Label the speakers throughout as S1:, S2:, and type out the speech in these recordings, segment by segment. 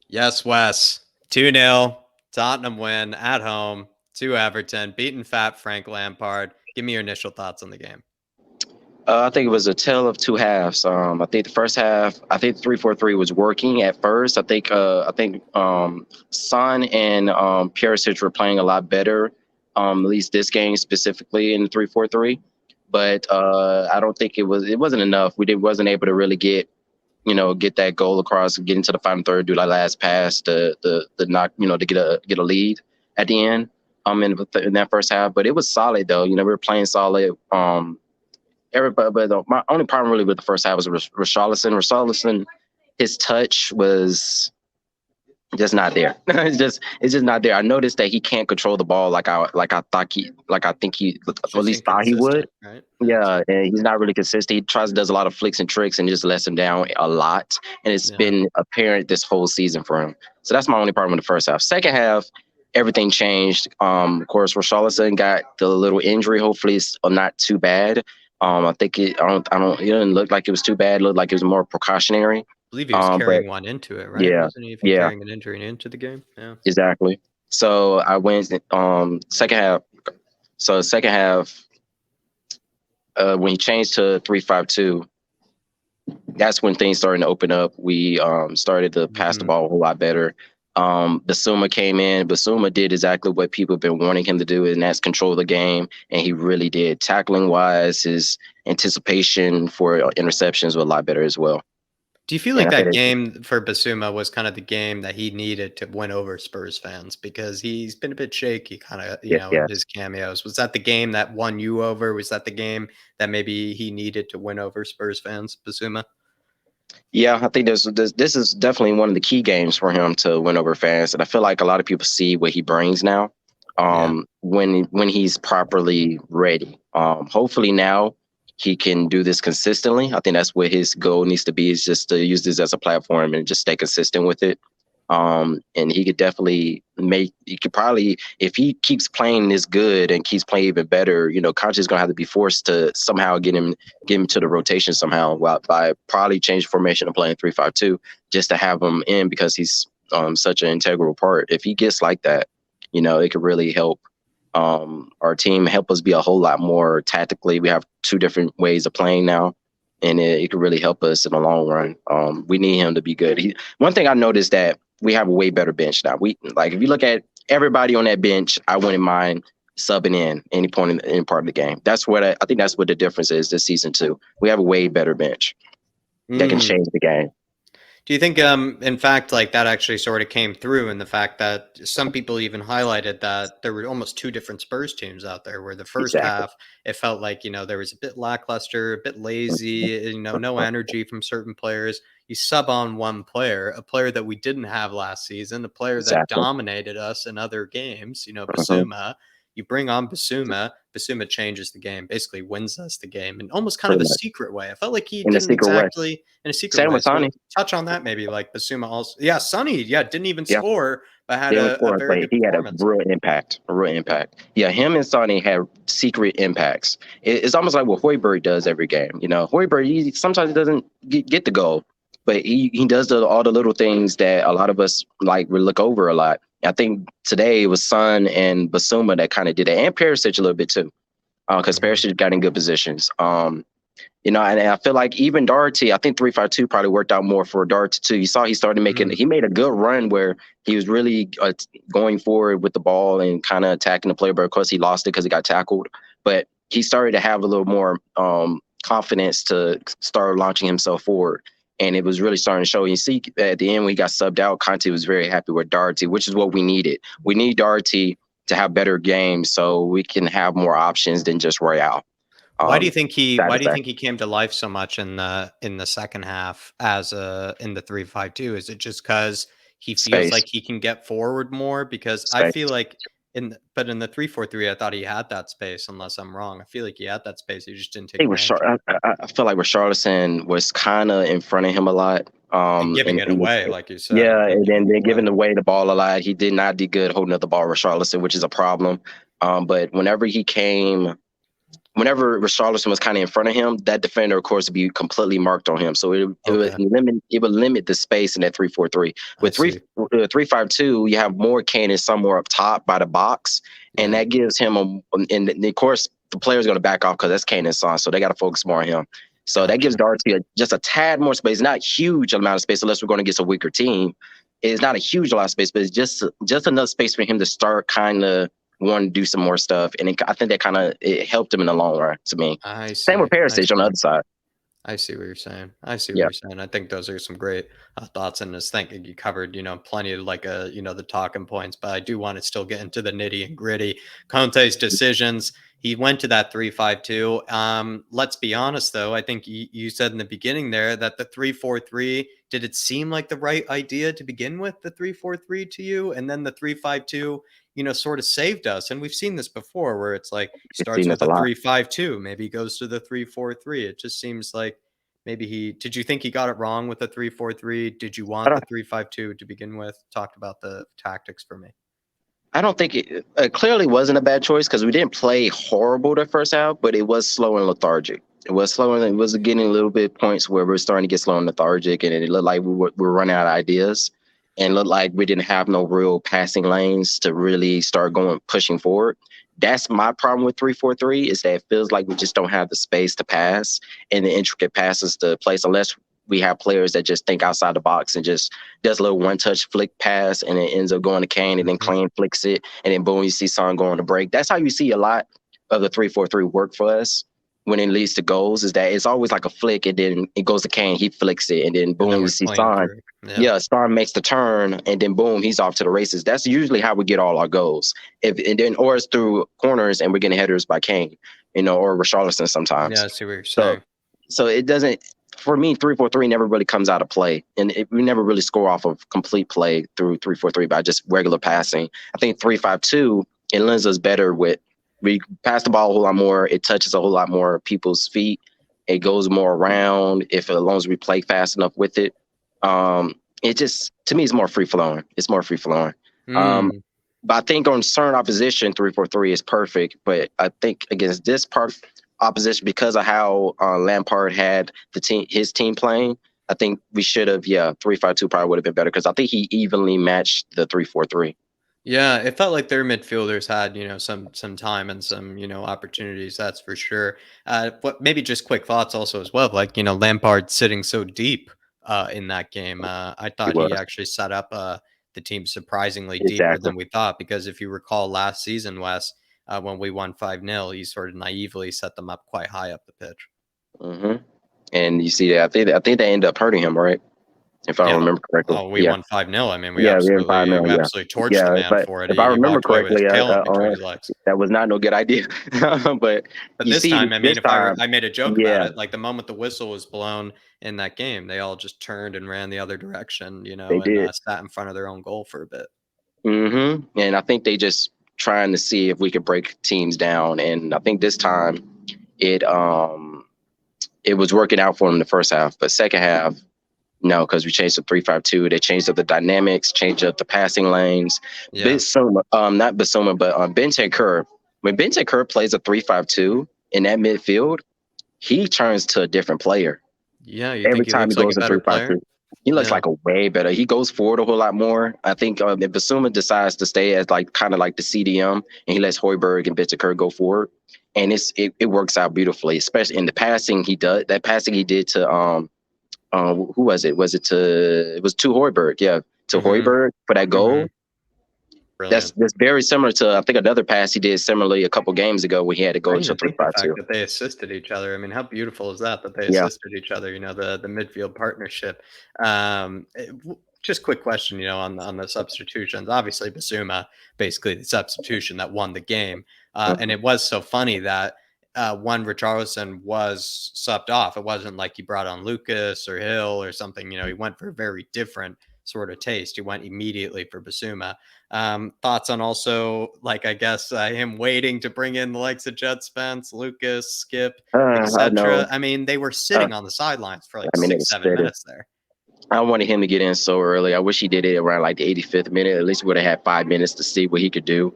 S1: Yes, Wes. 2-0. Tottenham win at home to Everton, beating fat Frank Lampard. Give me your initial thoughts on the game.
S2: I think it was a tale of two halves. I think the first half, I think 3-4-3 was working at first. I think Son and Perisic were playing a lot better. At least this game specifically in the 3-4-3. But I don't think it wasn't enough. Wasn't able to really get that goal across, get into the final third, do that last pass to knock, to get a lead at the end. In that first half, but it was solid though. We were playing solid. Everybody, but my only problem really with the first half was Richarlison. Richarlison, his touch was just not there. it's just not there. I noticed that he can't control the ball like I think he at least thought he would.
S1: Right?
S2: Yeah, and he's not really consistent. He does a lot of flicks and tricks and just lets him down a lot. And it's been apparent this whole season for him. So that's my only problem with the first half. Second half, everything changed. Of course, Richarlison got the little injury. Hopefully, it's not too bad. I think it didn't look like it was too bad. It looked like it was more precautionary.
S1: I believe he was carrying one into it, right?
S2: Yeah,
S1: Wasn't he even carrying an injury into the game? Yeah,
S2: exactly. So I went second half. So second half, when he changed to 3-5-2, that's when things started to open up. We started to pass the ball a whole lot better. Basuma came in. Basuma did exactly what people have been wanting him to do, and that's control the game. And he really did. Tackling wise, his anticipation for interceptions was a lot better as well.
S1: Do you feel like that game for Basuma was kind of the game that he needed to win over Spurs fans? Because he's been a bit shaky, kind of, in his cameos. Was that the game that won you over? Was that the game that maybe he needed to win over Spurs fans, Basuma?
S2: Yeah, I think this is definitely one of the key games for him to win over fans, and I feel like a lot of people see what he brings now. When he's properly ready. Hopefully now he can do this consistently. I think that's what his goal needs to be, is just to use this as a platform and just stay consistent with it. And he could definitely if he keeps playing this good and keeps playing even better, Conte is going to have to be forced to somehow get him to the rotation somehow, by probably change formation and playing 3-5-2 just to have him in, because he's such an integral part. If he gets like that, it could really help our team, help us be a whole lot more tactically. We have two different ways of playing now, and it could really help us in the long run. We need him to be good. One thing I noticed that we have a way better bench now. If you look at everybody on that bench, I wouldn't mind subbing in any point in part of the game. That's what I think. That's what the difference is this season too. We have a way better bench that can change the game.
S1: Do you think, in fact, like that actually sort of came through in the fact that some people even highlighted that there were almost two different Spurs teams out there, where the first half, it felt like, there was a bit lackluster, a bit lazy, no energy from certain players. You sub on one player, a player that we didn't have last season, a player that dominated us in other games, Basuma. You bring on Basuma. Basuma changes the game, basically wins us the game in almost kind of a secret way. I felt like he didn't exactly in a secret way.
S2: So
S1: touch on that maybe, like Basuma also. Yeah, Sonny, didn't even score, but had a very good performance.
S2: He had a real impact. Yeah, him and Sonny had secret impacts. It's almost like what Højbjerg does every game. Højbjerg, sometimes he doesn't get the goal, but he does all the little things that a lot of us we look over a lot. I think today it was Son and Basuma that kind of did it, and Perisic a little bit too, because Perisic got in good positions. And I feel like even Doherty, I think 3-5-2 probably worked out more for Doherty too. You saw he started making, he made a good run where he was really going forward with the ball and kind of attacking the player, but of course he lost it because he got tackled. But he started to have a little more confidence to start launching himself forward. And it was really starting to show. You see, at the end, when he got subbed out, Conte was very happy with Doherty, which is what we needed. We need Doherty to have better games so we can have more options than just Royale.
S1: Why do you think he came to life so much in the second half as in the 3-5-2? Is it just because he feels like he can get forward more? Because I feel like in the 3-4-3, I thought he had that space, unless I'm wrong. I feel like he had that space. He just didn't take advantage.
S2: I feel like Richarlison was kind of in front of him a lot.
S1: Giving it away, like you said.
S2: Yeah, and then giving away the ball a lot. He did not do good holding up the ball, Richarlison, which is a problem. But whenever he came whenever Richarlison was kind of in front of him, that defender, of course, would be completely marked on him. So it would limit the space in that 3-4-3. With 3-5-2, you have more Kane and somewhere up top by the box, and that gives him and of course the player's going to back off because that's Kane and Son, so they got to focus more on him. So that gives Doherty just a tad more space, not a huge amount of space unless we're going to get a weaker team. It's not a huge lot of space, but it's just enough space for him to start kind of want to do some more stuff, and I think that kind of it helped him in the long run. To me, same with Perisic on the other side.
S1: I see what you're saying. I think those are some great thoughts in this thinking. You covered, plenty of the talking points, but I do want to still get into the nitty and gritty. Conte's decisions. He went to that 3-5-2. Let's be honest, though. I think you said in the beginning there that the 3-4-3, did it seem like the right idea to begin with, the 3-4-3 to you? And then the 3-5-2, sort of saved us. And we've seen this before where it's like he starts with a 3-5-2. Maybe he goes to the 3-4-3. It just seems like maybe did you think he got it wrong with the 3-4-3? Did you want the 3-5-2 to begin with? Talked about the tactics for me.
S2: I don't think it clearly wasn't a bad choice because we didn't play horrible the first half, but it was slow and lethargic. It was slow and it was getting a little bit points where we're starting to get slow and lethargic, and it looked like we were running out of ideas, and looked like we didn't have no real passing lanes to really start pushing forward. That's my problem with 3-4-3 is that it feels like we just don't have the space to pass and the intricate passes to place unless we have players that just think outside the box and just does a little one-touch flick pass, and it ends up going to Kane, and then Kane flicks it, and then boom, you see Son going to break. That's how you see a lot of the 3-4-3 work for us when it leads to goals, is that it's always like a flick, and then it goes to Kane, he flicks it, and then boom, you see Son. Son makes the turn, and then boom, he's off to the races. That's usually how we get all our goals. Or it's through corners, and we're getting headers by Kane, or Richarlison sometimes.
S1: Yeah, I see what you're saying.
S2: So it doesn't. For me, 3-4-3 never really comes out of play, and we never really score off of complete play through 3-4-3 by just regular passing. I think 3-5-2, it lends us better with we pass the ball a whole lot more. It touches a whole lot more people's feet. It goes more around as long as we play fast enough with it. It just, to me, it's more free flowing. It's more free flowing. But I think on certain opposition, 3-4-3 is perfect. But I think against this opposition, because of how Lampard had his team playing, I think we should have, 3-5-2 probably would have been better because I think he evenly matched the 3-4-3.
S1: Yeah, it felt like their midfielders had, some time and some, opportunities, that's for sure. But maybe just quick thoughts also as well, like, Lampard sitting so deep in that game. I thought he actually set up the team surprisingly deeper than we thought, because if you recall last season, Wes, when we won 5-0, he sort of naively set them up quite high up the pitch.
S2: Mm-hmm. And you see that I think they ended up hurting him, right? If I remember correctly.
S1: Oh, we won 5-0. I mean, we absolutely torched the man for it.
S2: If I remember correctly, that was not no good idea. but
S1: this time, I mean, I made a joke about it. Like the moment the whistle was blown in that game, they all just turned and ran the other direction, and sat in front of their own goal for a bit.
S2: Mm-hmm. And I think they just trying to see if we could break teams down. And I think this time it was working out for them the first half, but second half, no, because we changed to 3-5-2. They changed up the dynamics, changed up the passing lanes.
S1: Yeah.
S2: Not Basuma, but Bentancur. When Bentancur plays a 3-5-2 in that midfield, he turns to a different player.
S1: Yeah,
S2: every time he goes to 3-5-2, he looks like a way better. He goes forward a whole lot more. I think if Basuma decides to stay as kind of like the CDM, and he lets Højbjerg and Bentancur go forward, and it works out beautifully, especially in the passing he does. That passing he did to who was it? It was to Højbjerg, to Højbjerg for that goal. That's very similar to, I think, another pass he did similarly a couple games ago when he had to go to 3-5-2.
S1: That they assisted each other. I mean, how beautiful is that they assisted each other? The midfield partnership. Just quick question, on the substitutions. Obviously, Basuma, basically the substitution that won the game, and it was so funny that. When Richarlison was subbed off, it wasn't like he brought on Lucas or Hill or something. He went for a very different sort of taste. He went immediately for Basuma. Thoughts on also, I guess, him waiting to bring in the likes of Jed Spence, Lucas, Skip, etc. I mean, they were sitting on the sidelines for 6-7 minutes there.
S2: I wanted him to get in so early. I wish he did it around the 85th minute. At least we would have had 5 minutes to see what he could do.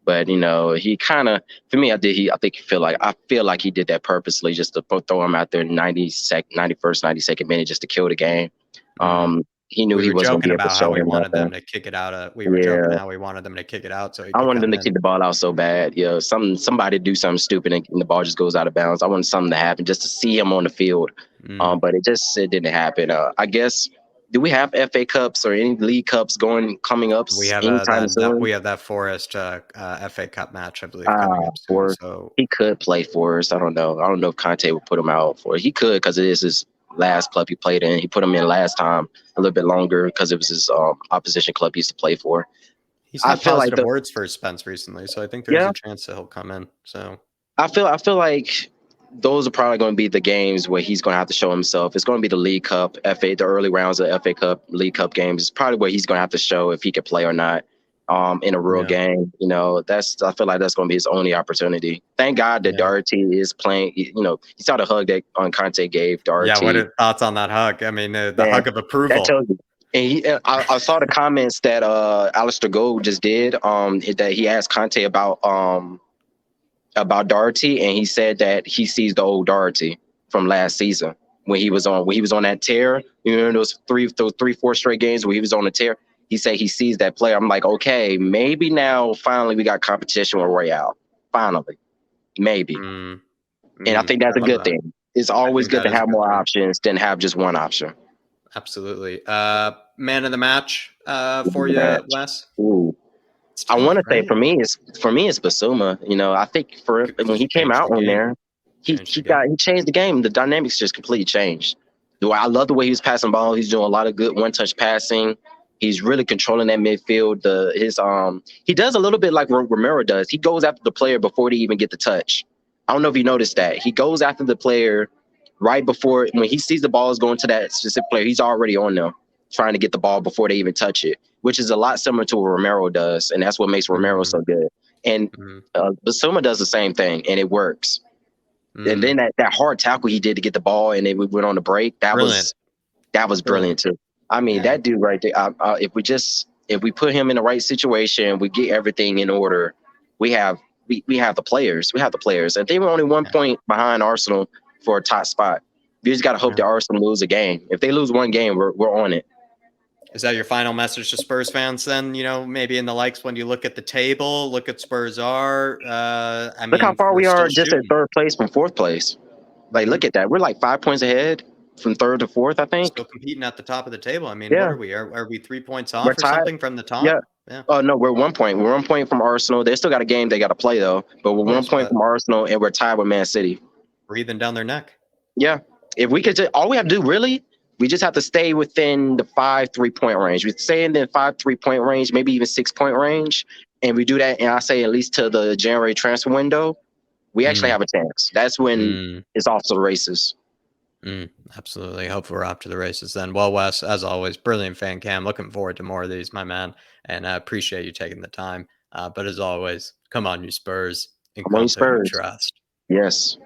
S2: But he kind of, for me, I feel like he did that purposely, just to throw him out there 91st, 92nd minute, just to kill the game. He knew
S1: We
S2: he
S1: were
S2: wasn't going to
S1: joking
S2: be able to
S1: about how
S2: show
S1: we
S2: him
S1: wanted them
S2: nothing.
S1: to kick it out. We were joking
S2: Yeah,
S1: how we wanted them to kick it out so he
S2: I
S1: could
S2: wanted them
S1: come
S2: to
S1: in.
S2: kick the ball out so bad. Somebody do something stupid and the ball just goes out of bounds. I wanted something to happen just to see him on the field. But it didn't happen. I guess, do we have FA Cups or any League Cups coming up
S1: We have
S2: anytime soon?
S1: that Forest FA Cup match, I believe, coming up soon.
S2: Or
S1: So
S2: he could play for us. I don't know. I don't know if Conte would put him out for it. He could, because it is his last club he played in. He put him in last time a little bit longer because it was his opposition club he used to play for.
S1: he's
S2: I
S1: had
S2: feel like
S1: positive words for Spence recently, so I think there's a chance that he'll come in. So
S2: I feel like those are probably going to be the games where he's going to have to show himself. It's going to be the League Cup, the early rounds of FA Cup, League Cup games. It's probably where he's going to have to show if he can play or not. In a real game, I feel like that's going to be his only opportunity. Thank God that Doherty is playing. He saw the hug that Conte gave Doherty.
S1: Yeah, what are thoughts on that hug? I mean, the hug of approval.
S2: That tells you. And I saw the comments that Alistair Gold just did. That he asked Conte about Doherty, and he said that he sees the old Doherty from last season when he was on that tear. Those 4 straight games where he was on the tear. He said he sees that player. I'm like, okay, maybe now finally we got competition with Royale. Finally, maybe. And I think that's a good thing. It's always good to have more options than have just one option.
S1: Absolutely. Man of the match for you, Wes?
S2: Ooh. I want to say for me it's Basuma. I think when he came out on there, he changed the game. The dynamics just completely changed. I love the way he was passing ball. He's doing a lot of good one-touch passing. He's really controlling that midfield. He does a little bit like Romero does. He goes after the player before they even get the touch. I don't know if you noticed that. He goes after the player right before, when he sees the ball is going to that specific player, he's already on them, trying to get the ball before they even touch it, which is a lot similar to what Romero does, and that's what makes Romero so good. And Basuma does the same thing, and it works. And then that hard tackle he did to get the ball, and then we went on the break. That was brilliant too. I mean, that dude right there. If we put him in the right situation, we get everything in order. We have the players. We have the players, and they were only 1 point behind Arsenal for a top spot. You just got to hope that Arsenal lose a game. If they lose one game, we're on it.
S1: Is that your final message to Spurs fans then? Maybe in the likes when you look at the table, look at Spurs are.
S2: Look how far we are just at third place from fourth place. Like, look at that. We're like 5 points ahead from third to fourth, I think.
S1: Still competing at the top of the table. I mean, what are we? Are we 3 points off or something from the top?
S2: Yeah. Oh, no, we're 1 point. We're 1 point from Arsenal. They still got a game they got to play, though. But we're 1 point from Arsenal, and we're tied with Man City.
S1: Breathing down their neck.
S2: Yeah. If we could all we have to do, really, we just have to stay within the 5 3-point range. We stay in the 5 3-point range, maybe even 6 point range. And we do that, and I say at least to the January transfer window, we actually have a chance. That's when it's off to the races.
S1: Absolutely. Hope we're off to the races then. Well, Wes, as always, brilliant fan cam. Looking forward to more of these, my man. And I appreciate you taking the time. But as always, come on, you Spurs. In
S2: Come on, you Spurs.
S1: Trust.
S2: Yes.